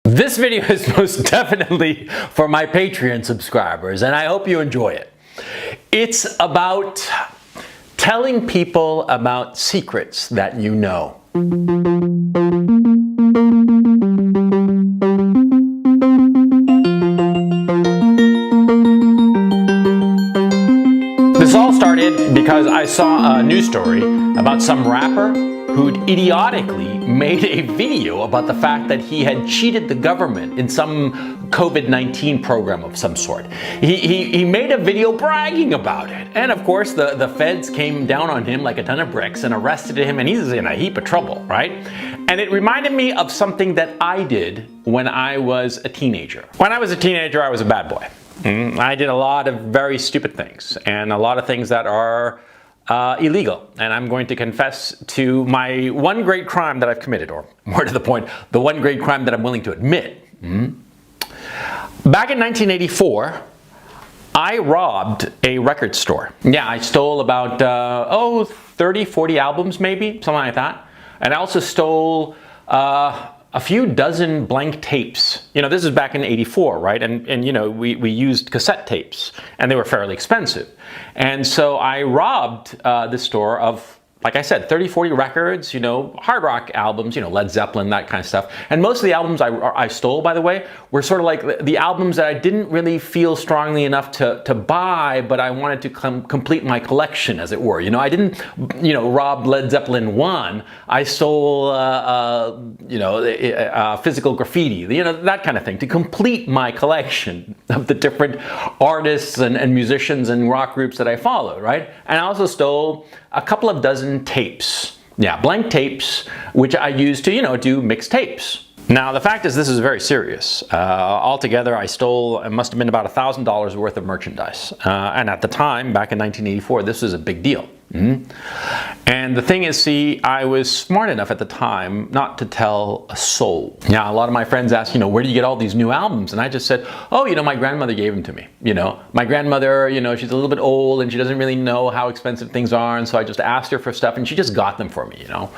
This video is most definitely for my Patreon subscribers, and I hope you enjoy it. It's about telling people about secrets that you know. This all started because I saw a news story about some rapper who'd idiotically made a video about the fact that he had cheated the government in some COVID-19 program of some sort. He made a video bragging about it. And of course, the feds came down on him like a ton of bricks and arrested him, and he's in a heap of trouble, right? And it reminded me of something that I did when I was a teenager. When I was a teenager, I was a bad boy. I did a lot of very stupid things, and a lot of things that are illegal, and I'm going to confess to my one great crime that I've committed, or more to the point, the one great crime that I'm willing to admit. Back in 1984, I robbed a record store. Yeah, I stole about 30, 40 albums maybe, something like that. And I also stole a few dozen blank tapes. You know, this is back in '84, right? And you know, we used cassette tapes, and they were fairly expensive. And so I robbed the store of, like I said, 30, 40 records, you know, hard rock albums, you know, Led Zeppelin, that kind of stuff. And most of the albums I stole, by the way, were sort of like the albums that I didn't really feel strongly enough to buy, but I wanted to complete my collection, as it were. You know, I didn't, you know, rob Led Zeppelin 1. I stole, physical graffiti, you know, that kind of thing, to complete my collection of the different artists and musicians and rock groups that I followed, right? And I also stole a couple of dozen tapes. Yeah, blank tapes, which I used to, you know, do mixed tapes. Now, the fact is, this is very serious. Altogether, I stole, it must have been about $1,000 worth of merchandise. And at the time, back in 1984, this was a big deal. And the thing is, see, I was smart enough at the time not to tell a soul. Now, a lot of my friends asked, you know, where do you get all these new albums? And I just said, oh, you know, my grandmother gave them to me. You know, my grandmother, you know, she's a little bit old and she doesn't really know how expensive things are. And so I just asked her for stuff and she just got them for me, you know.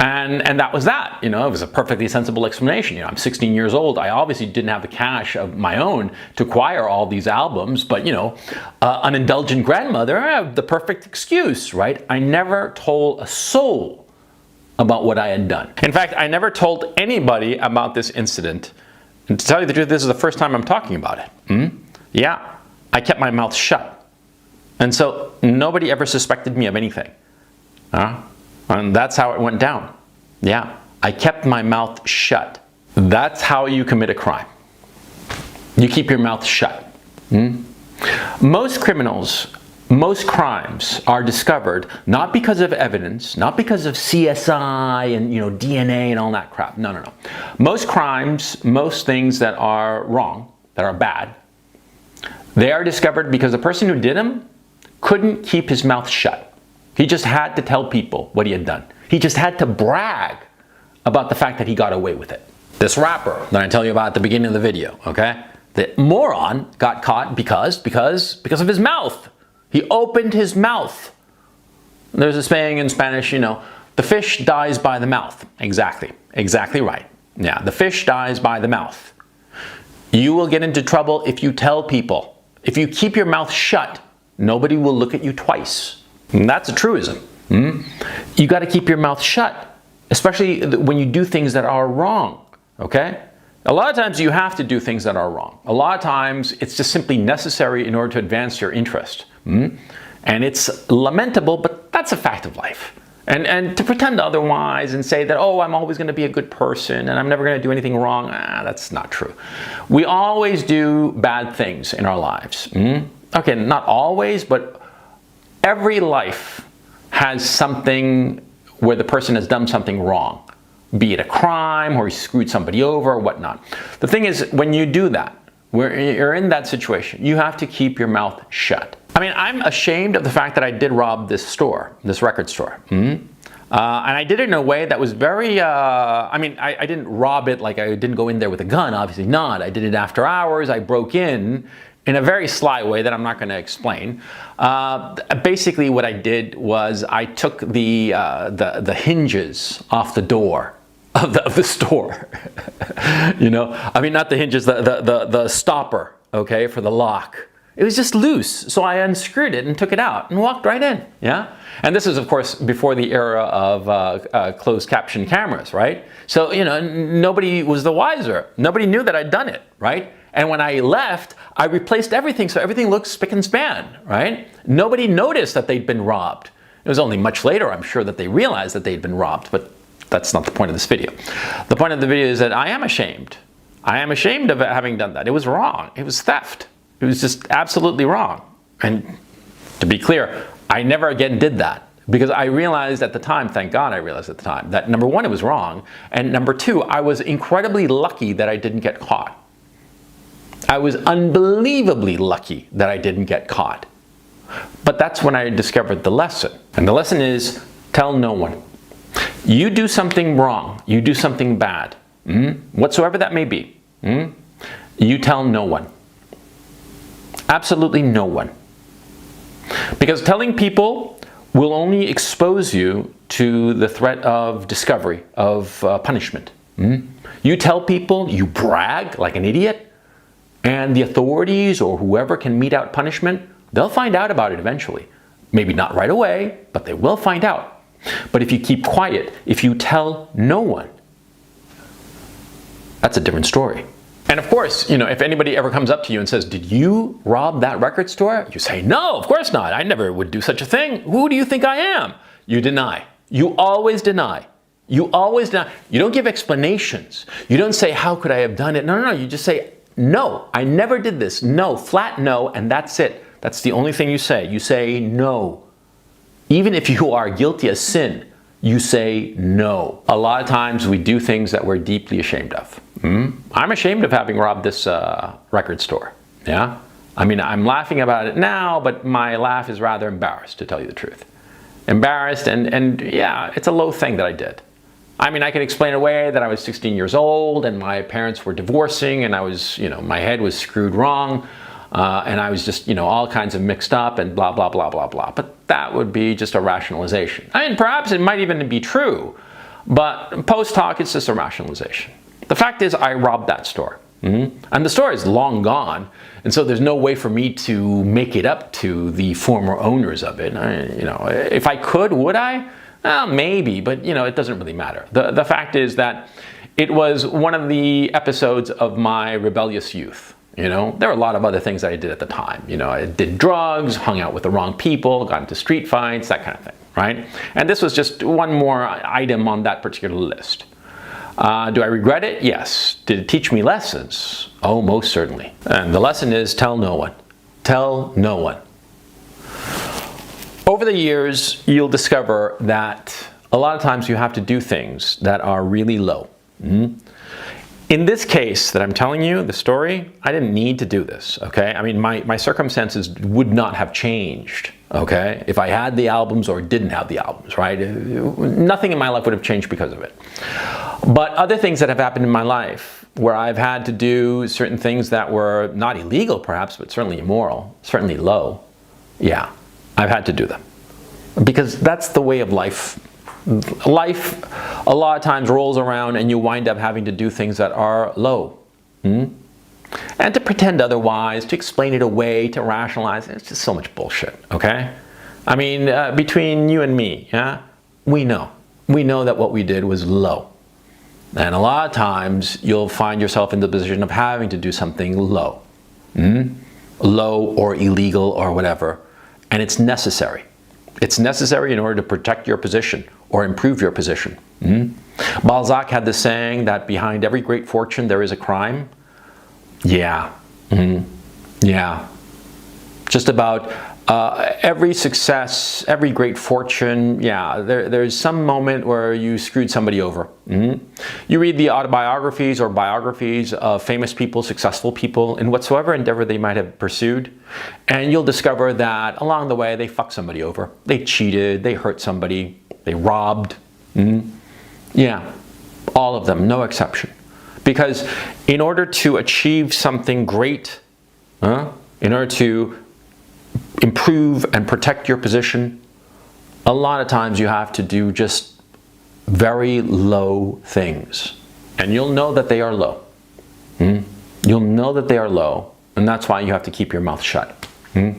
And that was that, you know, it was a perfectly sensible explanation. You know, I'm 16 years old. I obviously didn't have the cash of my own to acquire all these albums, but, you know, an indulgent grandmother, I have the perfect excuse, right? I never told a soul about what I had done. In fact, I never told anybody about this incident. And to tell you the truth, this is the first time I'm talking about it. Yeah, I kept my mouth shut. And so nobody ever suspected me of anything. And that's how it went down. Yeah, I kept my mouth shut. That's how you commit a crime. You keep your mouth shut. Most criminals, most crimes are discovered not because of evidence, not because of CSI and, you know, DNA and all that crap. No, no, no. Most crimes, most things that are wrong, that are bad, they are discovered because the person who did them couldn't keep his mouth shut. He just had to tell people what he had done. He just had to brag about the fact that he got away with it. This rapper that I tell you about at the beginning of the video, okay? The moron got caught because of his mouth. He opened his mouth. There's a saying in Spanish, you know, the fish dies by the mouth. Exactly right. Yeah, the fish dies by the mouth. You will get into trouble if you tell people. If you keep your mouth shut, nobody will look at you twice. And that's a truism. You got to keep your mouth shut, especially when you do things that are wrong, okay? A lot of times you have to do things that are wrong. A lot of times it's just simply necessary in order to advance your interest. And it's lamentable, but that's a fact of life. And to pretend otherwise and say that, oh, I'm always going to be a good person and I'm never going to do anything wrong, that's not true. We always do bad things in our lives. Okay, not always, but every life has something where the person has done something wrong, be it a crime or he screwed somebody over or whatnot. The thing is, when you do that, when you're in that situation, you have to keep your mouth shut. I mean, I'm ashamed of the fact that I did rob this store, this record store. And I did it in a way that was very, I didn't rob it like I didn't go in there with a gun, obviously not. I did it after hours. I broke in a very sly way that I'm not going to explain. Basically what I did was I took the hinges off the door of the store. You know, I mean, not the hinges, the stopper, okay, for the lock. It was just loose, so I unscrewed it and took it out and walked right in, yeah? And this is, of course, before the era of closed caption cameras, right? So, you know, nobody was the wiser. Nobody knew that I'd done it, right? And when I left, I replaced everything so everything looked spick and span, right? Nobody noticed that they'd been robbed. It was only much later, I'm sure, that they realized that they'd been robbed, but that's not the point of this video. The point of the video is that I am ashamed. I am ashamed of having done that. It was wrong. It was theft. It was just absolutely wrong. And to be clear, I never again did that, because I realized at the time, thank God I realized at the time, that number one, it was wrong, and number two, I was incredibly lucky that I didn't get caught. I was unbelievably lucky that I didn't get caught. But that's when I discovered the lesson. And the lesson is, tell no one. You do something wrong, you do something bad, whatsoever that may be, you tell no one. Absolutely no one. Because telling people will only expose you to the threat of discovery, of punishment. You tell people, you brag like an idiot, and the authorities or whoever can mete out punishment, they'll find out about it eventually. Maybe not right away, but they will find out. But if you keep quiet, if you tell no one, that's a different story. And of course, you know, if anybody ever comes up to you and says, did you rob that record store? You say, no, of course not. I never would do such a thing. Who do you think I am? You deny. You always deny. You always deny. You don't give explanations. You don't say, how could I have done it? No. You just say, no, I never did this. No, flat no, and that's it. That's the only thing you say. You say no. Even if you are guilty of sin, you say no. A lot of times we do things that we're deeply ashamed of. I'm ashamed of having robbed this record store. Yeah? I mean, I'm laughing about it now, but my laugh is rather embarrassed, to tell you the truth. Embarrassed, and yeah, it's a low thing that I did. I mean, I can explain away that I was 16 years old and my parents were divorcing and I was, you know, my head was screwed wrong. And I was just, you know, all kinds of mixed up and blah, blah, blah, blah, blah. But that would be just a rationalization. I mean, perhaps it might even be true, but post hoc, it's just a rationalization. The fact is, I robbed that store. And the store is long gone, and so there's no way for me to make it up to the former owners of it. You know, if I could, would I? Maybe, but, you know, it doesn't really matter. The fact is that it was one of the episodes of my rebellious youth. You know, there were a lot of other things that I did at the time. You know, I did drugs, hung out with the wrong people, got into street fights, that kind of thing, right? And this was just one more item on that particular list. Do I regret it? Yes. Did it teach me lessons? Oh, most certainly. And the lesson is, tell no one. Tell no one. Over the years, you'll discover that a lot of times you have to do things that are really low. In this case that I'm telling you, the story, I didn't need to do this, okay? I mean, my circumstances would not have changed, okay? If I had the albums or didn't have the albums, right? Nothing in my life would have changed because of it. But other things that have happened in my life, where I've had to do certain things that were not illegal perhaps, but certainly immoral, certainly low, yeah, I've had to do them. Because that's the way of life. Life a lot of times rolls around and you wind up having to do things that are low. And to pretend otherwise, to explain it away, to rationalize, it's just so much bullshit, okay? I mean, between you and me, yeah, we know that what we did was low. And a lot of times you'll find yourself in the position of having to do something low. Low or illegal or whatever. And it's necessary. It's necessary in order to protect your position or improve your position. Balzac had this saying that behind every great fortune there is a crime. Yeah. Yeah. Just about every success, every great fortune, yeah, there's some moment where you screwed somebody over. You read the autobiographies or biographies of famous people, successful people, in whatsoever endeavor they might have pursued, and you'll discover that along the way they fucked somebody over. They cheated, they hurt somebody, they robbed. Yeah, all of them, no exception. Because in order to achieve something great, in order to improve and protect your position, a lot of times you have to do just very low things. And you'll know that they are low. You'll know that they are low, and that's why you have to keep your mouth shut. You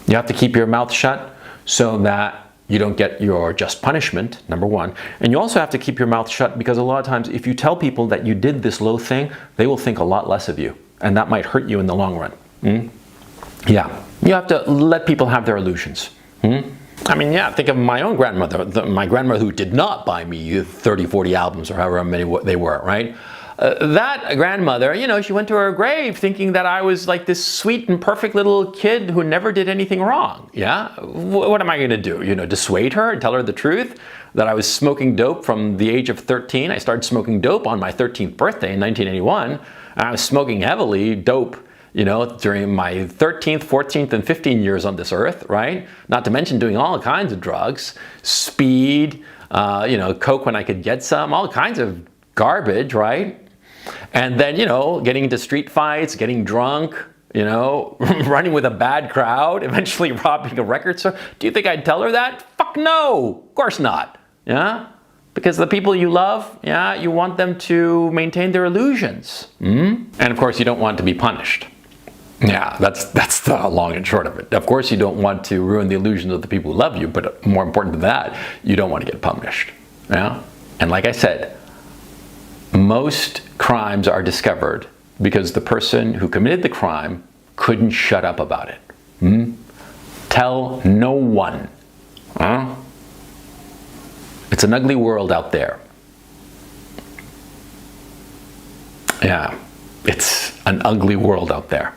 have to keep your mouth shut so that you don't get your just punishment, number one. And you also have to keep your mouth shut because a lot of times if you tell people that you did this low thing, they will think a lot less of you. And that might hurt you in the long run. Yeah, you have to let people have their illusions. I mean, yeah, think of my own grandmother, my grandmother who did not buy me 30, 40 albums or however many they were, right? That grandmother, you know, she went to her grave thinking that I was like this sweet and perfect little kid who never did anything wrong. Yeah? What am I going to do? You know, dissuade her and tell her the truth? That I was smoking dope from the age of 13. I started smoking dope on my 13th birthday in 1981. And I was smoking heavily dope, you know, during my 13th, 14th, and 15 years on this earth, right? Not to mention doing all kinds of drugs, speed, you know, coke when I could get some, all kinds of garbage, right? And then, you know, getting into street fights, getting drunk, you know, running with a bad crowd, eventually robbing a record store. Do you think I'd tell her that? Fuck no, of course not. Yeah? Because the people you love, yeah, you want them to maintain their illusions. And of course, you don't want to be punished. Yeah, that's the long and short of it. Of course, you don't want to ruin the illusions of the people who love you, but more important than that, you don't want to get punished. Yeah? And like I said, most crimes are discovered because the person who committed the crime couldn't shut up about it. Tell no one. It's an ugly world out there. Yeah, it's an ugly world out there.